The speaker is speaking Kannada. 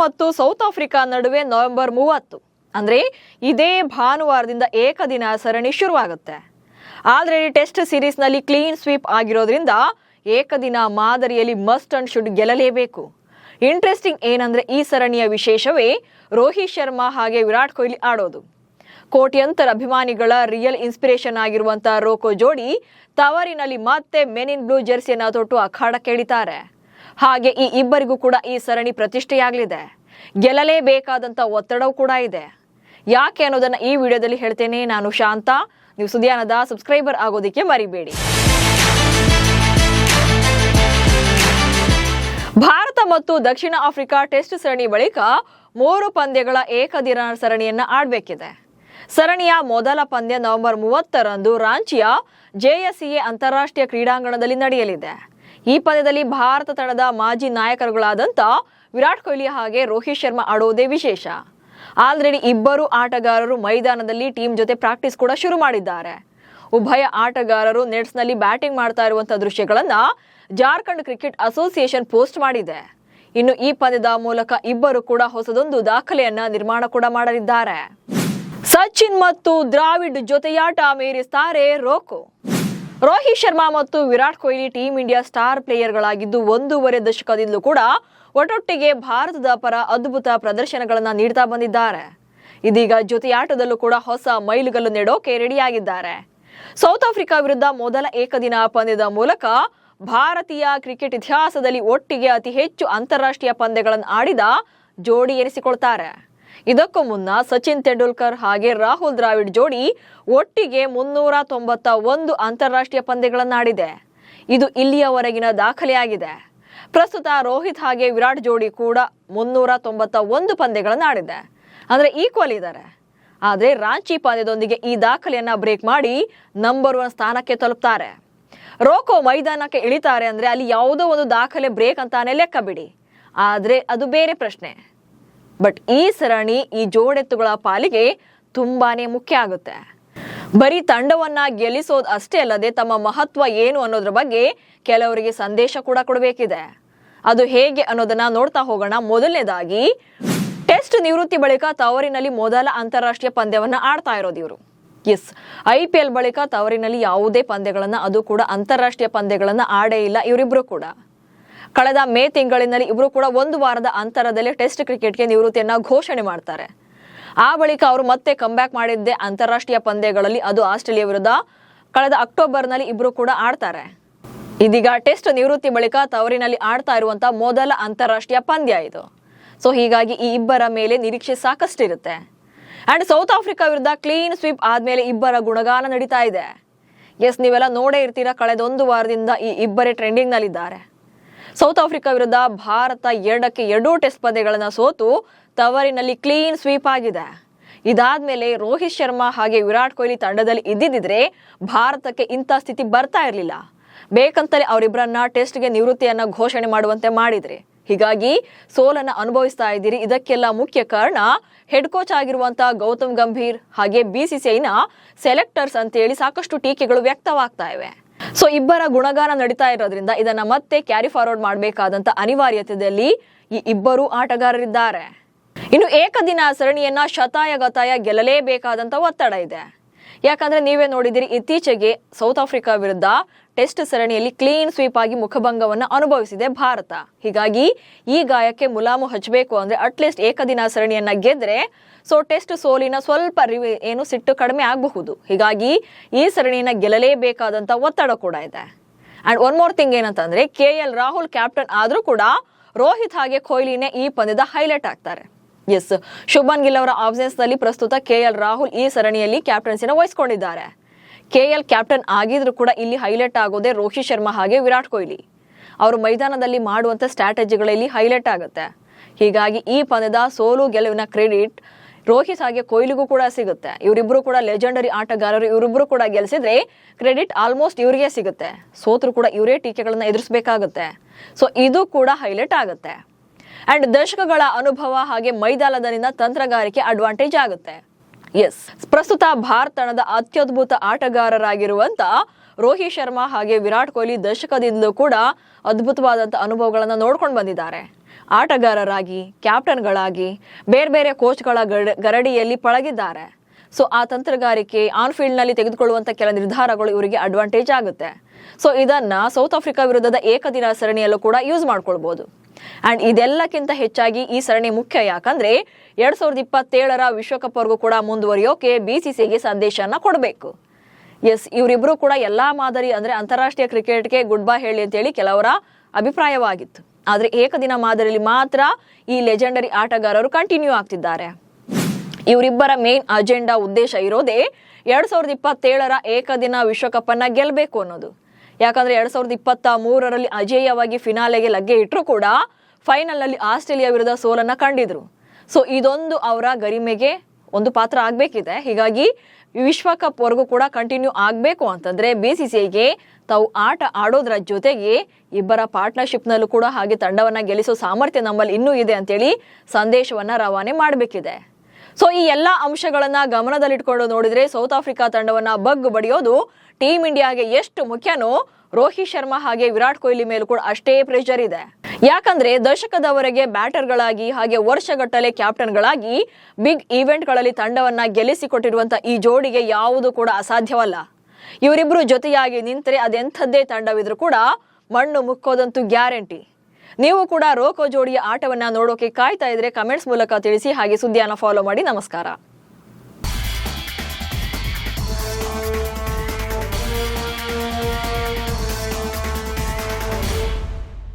ಮತ್ತು ಸೌತ್ ಆಫ್ರಿಕಾ ನಡುವೆ ನವೆಂಬರ್ 30 ಅಂದ್ರೆ ಇದೇ ಭಾನುವಾರದಿಂದ ಏಕದಿನ ಸರಣಿ ಶುರುವಾಗುತ್ತೆ. ಆಲ್ರೆಡಿ ಟೆಸ್ಟ್ ಸೀರೀಸ್ನಲ್ಲಿ ಕ್ಲೀನ್ ಸ್ವೀಪ್ ಆಗಿರೋದ್ರಿಂದ ಏಕದಿನ ಮಾದರಿಯಲ್ಲಿ ಮಸ್ಟ್ ಅಂಡ್ ಶುಡ್ ಗೆಲ್ಲಲೇಬೇಕು. ಇಂಟ್ರೆಸ್ಟಿಂಗ್ ಏನಂದ್ರೆ ಈ ಸರಣಿಯ ವಿಶೇಷವೇ ರೋಹಿತ್ ಶರ್ಮಾ ಹಾಗೆ ವಿರಾಟ್ ಕೊಹ್ಲಿ ಆಡೋದು. ಕೋಟ್ಯಂತರ ಅಭಿಮಾನಿಗಳ ರಿಯಲ್ ಇನ್ಸ್ಪಿರೇಷನ್ ಆಗಿರುವಂತ ರೋಕೋ ಜೋಡಿ ತವರಿನಲ್ಲಿ ಮತ್ತೆ ಮೆನ್ ಇನ್ ಬ್ಲೂ ಜೆರ್ಸಿಯನ್ನ ತೊಟ್ಟು ಅಖಾಡಕ್ಕೆ ಇಳಿತಾರೆ. ಹಾಗೆ ಈ ಇಬ್ಬರಿಗೂ ಕೂಡ ಈ ಸರಣಿ ಪ್ರತಿಷ್ಠೆಯಾಗಲಿದೆ. ಗೆಲ್ಲಲೇಬೇಕಾದಂತ ಒತ್ತಡವೂ ಕೂಡ ಇದೆ. ಯಾಕೆ ಅನ್ನೋದನ್ನ ಈ ವಿಡಿಯೋದಲ್ಲಿ ಹೇಳ್ತೇನೆ. ನಾನು ಶಾಂತ. ನೀವು ಸುದ್ದಿಯಾನದ ಸಬ್ಸ್ಕ್ರೈಬರ್ ಆಗೋದಿಕ್ಕೆ ಮರಿಬೇಡಿ. ಭಾರತ ಮತ್ತು ದಕ್ಷಿಣ ಆಫ್ರಿಕಾ ಟೆಸ್ಟ್ ಸರಣಿ ಬಳಿಕ 3 ಪಂದ್ಯಗಳ ಏಕದಿನ ಸರಣಿಯನ್ನ ಆಡಬೇಕಿದೆ. ಸರಣಿಯ ಮೊದಲ ಪಂದ್ಯ ನವೆಂಬರ್ 30ರಂದು ರಾಂಚಿಯ JSCA ಅಂತಾರಾಷ್ಟ್ರೀಯ ಕ್ರೀಡಾಂಗಣದಲ್ಲಿ ನಡೆಯಲಿದೆ. ಈ ಪಂದ್ಯದಲ್ಲಿ ಭಾರತ ತಂಡದ ಮಾಜಿ ನಾಯಕರುಗಳಾದಂಥ ವಿರಾಟ್ ಕೊಹ್ಲಿ ಹಾಗೆ ರೋಹಿತ್ ಶರ್ಮಾ ಆಡುವುದೇ ವಿಶೇಷ. ಆಲ್ರೆಡಿ ಇಬ್ಬರು ಆಟಗಾರರು ಮೈದಾನದಲ್ಲಿ ಟೀಮ್ ಜೊತೆ ಪ್ರಾಕ್ಟೀಸ್ ಕೂಡ ಶುರು ಮಾಡಿದ್ದಾರೆ. ಉಭಯ ಆಟಗಾರರು ನೆಟ್ಸ್ನಲ್ಲಿ ಬ್ಯಾಟಿಂಗ್ ಮಾಡ್ತಾ ಇರುವಂತಹ ದೃಶ್ಯಗಳನ್ನ ಜಾರ್ಖಂಡ್ ಕ್ರಿಕೆಟ್ ಅಸೋಸಿಯೇಷನ್ ಪೋಸ್ಟ್ ಮಾಡಿದೆ. ಇನ್ನು ಈ ಪಂದ್ಯದ ಮೂಲಕ ಇಬ್ಬರು ಕೂಡ ಹೊಸದೊಂದು ದಾಖಲೆಯನ್ನ ನಿರ್ಮಾಣ ಕೂಡ ಮಾಡಲಿದ್ದಾರೆ. ಸಚಿನ್ ಮತ್ತು ದ್ರಾವಿಡ್ ಜೊತೆಯಾಟ ಮೀರಿಸ್ತಾರೆ ರೋಕೋ. ರೋಹಿತ್ ಶರ್ಮಾ ಮತ್ತು Virat Kohli team India star ಪ್ಲೇಯರ್ಗಳಾಗಿದ್ದು 1.5 ದಶಕದಿಂದಲೂ ಕೂಡ ಒಟ್ಟೊಟ್ಟಿಗೆ ಭಾರತದ ಪರ ಅದ್ಭುತ ಪ್ರದರ್ಶನಗಳನ್ನ ನೀಡ್ತಾ ಬಂದಿದ್ದಾರೆ. ಇದೀಗ ಜೊತೆಯಾಟದಲ್ಲೂ ಕೂಡ ಹೊಸ ಮೈಲುಗಲ್ಲು ನೆಡೋಕೆ ರೆಡಿಯಾಗಿದ್ದಾರೆ. ಸೌತ್ ಆಫ್ರಿಕಾ ವಿರುದ್ಧ ಮೊದಲ ಏಕದಿನ ಪಂದ್ಯದ ಮೂಲಕ ಭಾರತೀಯ ಕ್ರಿಕೆಟ್ ಇತಿಹಾಸದಲ್ಲಿ ಒಟ್ಟಿಗೆ ಅತಿ ಹೆಚ್ಚು ಅಂತಾರಾಷ್ಟ್ರೀಯ ಪಂದ್ಯಗಳನ್ನು ಆಡಿದ ಜೋಡಿ ಎನಿಸಿಕೊಳ್ತಾರೆ. ಇದಕ್ಕೂ ಮುನ್ನ ಸಚಿನ್ ತೆಂಡೂಲ್ಕರ್ ಹಾಗೆ ರಾಹುಲ್ ದ್ರಾವಿಡ್ ಜೋಡಿ ಒಟ್ಟಿಗೆ 391 ಅಂತಾರಾಷ್ಟ್ರೀಯ ಪಂದ್ಯಗಳನ್ನಾಡಿದೆ. ಇದು ಇಲ್ಲಿಯವರೆಗಿನ ದಾಖಲೆಯಾಗಿದೆ. ಪ್ರಸ್ತುತ ರೋಹಿತ್ ಹಾಗೆ ವಿರಾಟ್ ಜೋಡಿ ಕೂಡ 391 ಪಂದ್ಯಗಳನ್ನಾಡಿದೆ. ಅಂದ್ರೆ ಈಕ್ವಲ್ ಇದ್ದಾರೆ. ಆದ್ರೆ ರಾಂಚಿ ಪಂದ್ಯದೊಂದಿಗೆ ಈ ದಾಖಲೆಯನ್ನ ಬ್ರೇಕ್ ಮಾಡಿ ನಂಬರ್ 1 ಸ್ಥಾನಕ್ಕೆ ತಲುಪ್ತಾರೆ. ರೋಕೋ ಮೈದಾನಕ್ಕೆ ಇಳಿತಾರೆ ಅಂದ್ರೆ ಅಲ್ಲಿ ಯಾವುದೋ ಒಂದು ದಾಖಲೆ ಬ್ರೇಕ್ ಅಂತಾನೆ ಲೆಕ್ಕ ಬಿಡಿ. ಆದ್ರೆ ಅದು ಬೇರೆ ಪ್ರಶ್ನೆ. ಬಟ್ ಈ ಸರಣಿ ಈ ಜೋಡೆತ್ತುಗಳ ಪಾಲಿಗೆ ತುಂಬಾನೇ ಮುಖ್ಯ ಆಗುತ್ತೆ. ಬರೀ ತಂಡವನ್ನ ಗೆಲ್ಲಿಸೋದು ಅಷ್ಟೇ ಅಲ್ಲದೆ ತಮ್ಮ ಮಹತ್ವ ಏನು ಅನ್ನೋದ್ರ ಬಗ್ಗೆ ಕೆಲವರಿಗೆ ಸಂದೇಶ ಕೂಡ ಕೊಡಬೇಕಿದೆ. ಅದು ಹೇಗೆ ಅನ್ನೋದನ್ನ ನೋಡ್ತಾ ಹೋಗೋಣ. ಮೊದಲನೇದಾಗಿ ಟೆಸ್ಟ್ ನಿವೃತ್ತಿ ಬಳಿಕ ತವರಿನಲ್ಲಿ ಮೊದಲ ಅಂತಾರಾಷ್ಟ್ರೀಯ ಪಂದ್ಯವನ್ನ ಆಡ್ತಾ ಇರೋದು ಇವರು. IPL ಬಳಿಕ ತವರಿನಲ್ಲಿ ಯಾವುದೇ ಪಂದ್ಯಗಳನ್ನ, ಅದು ಕೂಡ ಅಂತಾರಾಷ್ಟ್ರೀಯ ಪಂದ್ಯಗಳನ್ನ ಆಡೇ ಇಲ್ಲ ಇವರಿಬ್ರು ಕೂಡ. ಕಳೆದ ಮೇ ತಿಂಗಳಿನಲ್ಲಿ ಇಬ್ರು ಕೂಡ 1 ವಾರದ ಅಂತರದಲ್ಲಿ ಟೆಸ್ಟ್ ಕ್ರಿಕೆಟ್ಗೆ ನಿವೃತ್ತಿಯನ್ನ ಘೋಷಣೆ ಮಾಡ್ತಾರೆ. ಆ ಬಳಿಕ ಅವರು ಮತ್ತೆ ಕಂಬ್ಯಾಕ್ ಮಾಡಿದ್ದೆ ಅಂತಾರಾಷ್ಟ್ರೀಯ ಪಂದ್ಯಗಳಲ್ಲಿ, ಅದು ಆಸ್ಟ್ರೇಲಿಯಾ ವಿರುದ್ಧ ಕಳೆದ ಅಕ್ಟೋಬರ್ನಲ್ಲಿ ಇಬ್ರು ಕೂಡ ಆಡ್ತಾರೆ. ಇದೀಗ ಟೆಸ್ಟ್ ನಿವೃತ್ತಿ ಬಳಿಕ ತವರಿನಲ್ಲಿ ಆಡ್ತಾ ಇರುವಂತಹ ಮೊದಲ ಅಂತಾರಾಷ್ಟ್ರೀಯ ಪಂದ್ಯ ಇದು. ಸೊ ಹೀಗಾಗಿ ಈ ಇಬ್ಬರ ಮೇಲೆ ನಿರೀಕ್ಷೆ ಸಾಕಷ್ಟಿರುತ್ತೆ. ಅಂಡ್ ಸೌತ್ ಆಫ್ರಿಕಾ ವಿರುದ್ಧ ಕ್ಲೀನ್ ಸ್ವೀಪ್ ಆದ್ಮೇಲೆ ಇಬ್ಬರ ಗುಣಗಾನ ನಡೀತಾ ಇದೆ. ನೀವೆಲ್ಲ ನೋಡೇ ಇರ್ತೀರಾ, ಕಳೆದ 1 ವಾರದಿಂದ ಈ ಇಬ್ಬರೇ ಟ್ರೆಂಡಿಂಗ್ ನಲ್ಲಿದ್ದಾರೆ. ಸೌತ್ ಆಫ್ರಿಕಾ ವಿರುದ್ಧ ಭಾರತ 2 ಟೆಸ್ಟ್ ಪಂದ್ಯಗಳನ್ನ ಸೋತು ತವರಿನಲ್ಲಿ ಕ್ಲೀನ್ ಸ್ವೀಪ್ ಆಗಿದೆ. ಇದಾದ್ಮೇಲೆ ರೋಹಿತ್ ಶರ್ಮಾ ಹಾಗೆ ವಿರಾಟ್ ಕೊಹ್ಲಿ ತಂಡದಲ್ಲಿ ಇದ್ದಿದ್ರೆ ಭಾರತಕ್ಕೆ ಇಂಥ ಸ್ಥಿತಿ ಬರ್ತಾ ಇರಲಿಲ್ಲ. ಬೇಕಂತಲೇ ಅವರಿಬ್ಬರನ್ನ ಟೆಸ್ಟ್ಗೆ ನಿವೃತ್ತಿಯನ್ನ ಘೋಷಣೆ ಮಾಡುವಂತೆ ಮಾಡಿದ್ರಿ. ಹೀಗಾಗಿ ಸೋಲನ್ನ ಅನುಭವಿಸ್ತಾ ಇದ್ದೀರಿ. ಇದಕ್ಕೆಲ್ಲ ಮುಖ್ಯ ಕಾರಣ ಹೆಡ್ ಕೋಚ್ ಆಗಿರುವಂತಹ ಗೌತಮ್ ಗಂಭೀರ್ ಹಾಗೆ BCCIನ ಸೆಲೆಕ್ಟರ್ಸ್ ಅಂತೇಳಿ ಸಾಕಷ್ಟು ಟೀಕೆಗಳು ವ್ಯಕ್ತವಾಗ್ತಾ ಇವೆ. ಸೊ ಇಬ್ಬರ ಗುಣಗಾನ ನಡೀತಾ ಇರೋದ್ರಿಂದ ಇದನ್ನ ಮತ್ತೆ ಕ್ಯಾರಿ ಫಾರ್ವರ್ಡ್ ಮಾಡಬೇಕಾದಂತ ಅನಿವಾರ್ಯತೆಯಲ್ಲಿ ಈ ಇಬ್ಬರು ಆಟಗಾರರಿದ್ದಾರೆ. ಇನ್ನು ಏಕದಿನ ಸರಣಿಯನ್ನ ಶತಾಯಗತಾಯ ಗೆಲ್ಲಲೇಬೇಕಾದಂತ ಒತ್ತಡ ಇದೆ. ಯಾಕಂದ್ರೆ ನೀವೇ ನೋಡಿದಿರಿ, ಇತ್ತೀಚೆಗೆ ಸೌತ್ ಆಫ್ರಿಕಾ ವಿರುದ್ಧ ಟೆಸ್ಟ್ ಸರಣಿಯಲ್ಲಿ ಕ್ಲೀನ್ ಸ್ವೀಪ್ ಆಗಿ ಮುಖಭಂಗವನ್ನ ಅನುಭವಿಸಿದೆ ಭಾರತ. ಹೀಗಾಗಿ ಈ ಗಾಯಕ್ಕೆ ಮುಲಾಮು ಹಚ್ಚಬೇಕು ಅಂದ್ರೆ ಅಟ್ಲೀಸ್ಟ್ ಏಕದಿನ ಸರಣಿಯನ್ನ ಗೆದ್ರೆ ಸೊ ಟೆಸ್ಟ್ ಸೋಲಿನ ಸ್ವಲ್ಪ ಸಿಟ್ಟು ಕಡಿಮೆ ಆಗಬಹುದು. ಹೀಗಾಗಿ ಈ ಸರಣಿಯನ್ನ ಗೆಲ್ಲಲೇಬೇಕಾದಂತ ಒತ್ತಡ ಕೂಡ ಇದೆ. ಅಂಡ್ ಒನ್ ಮೋರ್ ಥಿಂಗ್ ಏನಂತಂದ್ರೆ KL ರಾಹುಲ್ ಕ್ಯಾಪ್ಟನ್ ಆದ್ರೂ ಕೂಡ ರೋಹಿತ್ ಹಾಗೆ ಕೊಹ್ಲಿನೇ ಈ ಪಂದ್ಯದ ಹೈಲೈಟ್ ಆಗ್ತಾರೆ. ಶುಭನ್ ಗಿಲ್ ಅವರ ಆಬ್ಸೆನ್ಸ್ ನಲ್ಲಿ ಪ್ರಸ್ತುತ KL ರಾಹುಲ್ ಈ ಸರಣಿಯಲ್ಲಿ ಕ್ಯಾಪ್ಟನ್ಸಿನ ವಹಿಸಿಕೊಂಡಿದ್ದಾರೆ. KL ಕ್ಯಾಪ್ಟನ್ ಆಗಿದ್ರು ಕೂಡ ಇಲ್ಲಿ ಹೈಲೈಟ್ ಆಗೋದೇ ರೋಹಿತ್ ಶರ್ಮಾ ಹಾಗೆ ವಿರಾಟ್ ಕೊಹ್ಲಿ. ಅವರು ಮೈದಾನದಲ್ಲಿ ಮಾಡುವಂತ ಸ್ಟ್ರಾಟಜಿಗಳಲ್ಲಿ ಹೈಲೈಟ್ ಆಗುತ್ತೆ. ಹೀಗಾಗಿ ಈ ಪಂದ್ಯದ ಸೋಲು ಗೆಲುವಿನ ಕ್ರೆಡಿಟ್ ರೋಹಿತ್ ಹಾಗೆ ಕೊಹ್ಲಿಗೂ ಕೂಡ ಸಿಗುತ್ತೆ. ಇವರಿಬ್ರು ಕೂಡ ಲೆಜೆಂಡರಿ ಆಟಗಾರರು. ಇವರಿಬ್ರು ಕೂಡ ಗೆಲ್ಸಿದ್ರೆ ಕ್ರೆಡಿಟ್ ಆಲ್ಮೋಸ್ಟ್ ಇವರಿಗೆ ಸಿಗುತ್ತೆ. ಸೋತ್ರು ಕೂಡ ಇವರೇ ಟೀಕೆಗಳನ್ನ ಎದುರಿಸಬೇಕಾಗುತ್ತೆ. ಸೊ ಇದು ಕೂಡ ಹೈಲೈಟ್ ಆಗುತ್ತೆ. ಅಂಡ್ ದಶಕಗಳ ಅನುಭವ ಹಾಗೆ ಮೈದಾನದಲ್ಲಿನ ತಂತ್ರಗಾರಿಕೆ ಅಡ್ವಾಂಟೇಜ್ ಆಗುತ್ತೆ. ಪ್ರಸ್ತುತ ಭಾರತ ತಂಡದ ಅತ್ಯದ್ಭುತ ಆಟಗಾರರಾಗಿರುವಂತ ರೋಹಿತ್ ಶರ್ಮಾ ಹಾಗೆ ವಿರಾಟ್ ಕೊಹ್ಲಿ ದಶಕದಿಂದಲೂ ಕೂಡ ಅದ್ಭುತವಾದಂತ ಅನುಭವಗಳನ್ನ ನೋಡ್ಕೊಂಡು ಬಂದಿದ್ದಾರೆ. ಆಟಗಾರರಾಗಿ, ಕ್ಯಾಪ್ಟನ್ಗಳಾಗಿ, ಬೇರೆ ಬೇರೆ ಕೋಚ್ಗಳ ಗರಡಿಯಲ್ಲಿ ಪಳಗಿದ್ದಾರೆ. ಸೊ ಆ ತಂತ್ರಗಾರಿಕೆ ಆನ್ ಫೀಲ್ಡ್ನಲ್ಲಿ ತೆಗೆದುಕೊಳ್ಳುವಂಥ ಕೆಲ ನಿರ್ಧಾರಗಳು ಇವರಿಗೆ ಅಡ್ವಾಂಟೇಜ್ ಆಗುತ್ತೆ. ಸೊ ಇದನ್ನ ಸೌತ್ ಆಫ್ರಿಕಾ ವಿರುದ್ಧದ ಏಕದಿನ ಸರಣಿಯಲ್ಲೂ ಕೂಡ ಯೂಸ್ ಮಾಡ್ಕೊಳ್ಬಹುದು. ಅಂಡ್ ಇದೆಲ್ಲಕ್ಕಿಂತ ಹೆಚ್ಚಾಗಿ ಈ ಸರಣಿ ಮುಖ್ಯ. ಯಾಕಂದ್ರೆ 2027 ವಿಶ್ವಕಪ್ ವರೆಗೂ ಕೂಡ ಮುಂದುವರಿಯೋಕೆ BCCIಗೆ ಸಂದೇಶನ ಕೊಡಬೇಕು. ಎಸ್, ಇವರಿಬ್ರು ಕೂಡ ಎಲ್ಲಾ ಮಾದರಿ ಅಂದ್ರೆ ಅಂತಾರಾಷ್ಟ್ರೀಯ ಕ್ರಿಕೆಟ್ಗೆ ಗುಡ್ ಬೈ ಹೇಳಿ ಅಂತೇಳಿ ಕೆಲವರ ಅಭಿಪ್ರಾಯವಾಗಿತ್ತು. ಆದ್ರೆ ಏಕದಿನ ಮಾದರಿಯಲ್ಲಿ ಮಾತ್ರ ಈ ಲೆಜೆಂಡರಿ ಆಟಗಾರರು ಕಂಟಿನ್ಯೂ ಆಗ್ತಿದ್ದಾರೆ. ಇವರಿಬ್ಬರ ಮೇನ್ ಅಜೆಂಡಾ ಉದ್ದೇಶ ಇರೋದೇ 2027 ಏಕದಿನ ವಿಶ್ವಕಪ್ ಅನ್ನ ಗೆಲ್ಲಬೇಕು ಅನ್ನೋದು. ಯಾಕಂದ್ರೆ 2023 ಅಜೇಯವಾಗಿ ಫಿನಾಲೆಗೆ ಲಗ್ಗೆ ಇಟ್ಟರು ಕೂಡ ಫೈನಲ್ ನಲ್ಲಿ ಆಸ್ಟ್ರೇಲಿಯಾ ವಿರುದ್ಧ ಸೋಲನ್ನ ಕಂಡಿದ್ರು. ಸೊ ಇದೊಂದು ಅವರ ಗರಿಮೆಗೆ ಒಂದು ಪಾತ್ರ ಆಗ್ಬೇಕಿದೆ. ಹೀಗಾಗಿ ವಿಶ್ವಕಪ್ ವರೆಗೂ ಕೂಡ ಕಂಟಿನ್ಯೂ ಆಗ್ಬೇಕು ಅಂತಂದ್ರೆ BCCIಗೆ ತಾವು ಆಟ ಆಡೋದ್ರ ಜೊತೆಗೆ ಇಬ್ಬರ ಪಾರ್ಟ್ನರ್ಶಿಪ್ ನಲ್ಲೂ ಕೂಡ ಹಾಗೆ ತಂಡವನ್ನ ಗೆಲ್ಲಿಸೋ ಸಾಮರ್ಥ್ಯ ನಮ್ಮಲ್ಲಿ ಇನ್ನೂ ಇದೆ ಅಂತೇಳಿ ಸಂದೇಶವನ್ನ ರವಾನೆ ಮಾಡಬೇಕಿದೆ. ಸೊ ಈ ಎಲ್ಲಾ ಅಂಶಗಳನ್ನ ಗಮನದಲ್ಲಿಟ್ಕೊಂಡು ನೋಡಿದ್ರೆ ಸೌತ್ ಆಫ್ರಿಕಾ ತಂಡವನ್ನ ಬಗ್ಗು ಬಡಿಯೋದು ಟೀಮ್ ಇಂಡಿಯಾಗೆ ಎಷ್ಟು ಮುಖ್ಯನೋ ರೋಹಿತ್ ಶರ್ಮಾ ಹಾಗೆ ವಿರಾಟ್ ಕೊಹ್ಲಿ ಮೇಲೂ ಕೂಡ ಅಷ್ಟೇ ಪ್ರೆಷರ್ ಇದೆ. ಯಾಕಂದ್ರೆ ದಶಕದವರೆಗೆ ಬ್ಯಾಟರ್ಗಳಾಗಿ ಹಾಗೆ ವರ್ಷಗಟ್ಟಲೆ ಕ್ಯಾಪ್ಟನ್ಗಳಾಗಿ ಬಿಗ್ ಈವೆಂಟ್ಗಳಲ್ಲಿ ತಂಡವನ್ನ ಗೆಲ್ಲಿಸಿಕೊಟ್ಟಿರುವಂತ ಈ ಜೋಡಿಗೆ ಯಾವುದು ಕೂಡ ಅಸಾಧ್ಯವಲ್ಲ. ಇವರಿಬ್ರು ಜೊತೆಯಾಗಿ ನಿಂತರೆ ಅದೆಂಥದ್ದೇ ತಂಡವಿದ್ರೂ ಕೂಡ ಮಣ್ಣು ಮುಕ್ಕೋದಂತೂ ಗ್ಯಾರಂಟಿ. ನೀವು ಕೂಡ ರೋಕೋ ಜೋಡಿಯ ಆಟವನ್ನ ನೋಡೋಕೆ ಕಾಯ್ತಾ ಇದ್ರೆ ಕಮೆಂಟ್ಸ್ ಮೂಲಕ ತಿಳಿಸಿ. ಹಾಗೆ ಸುದ್ದಿಯನ್ನ ಫಾಲೋ ಮಾಡಿ. ನಮಸ್ಕಾರ.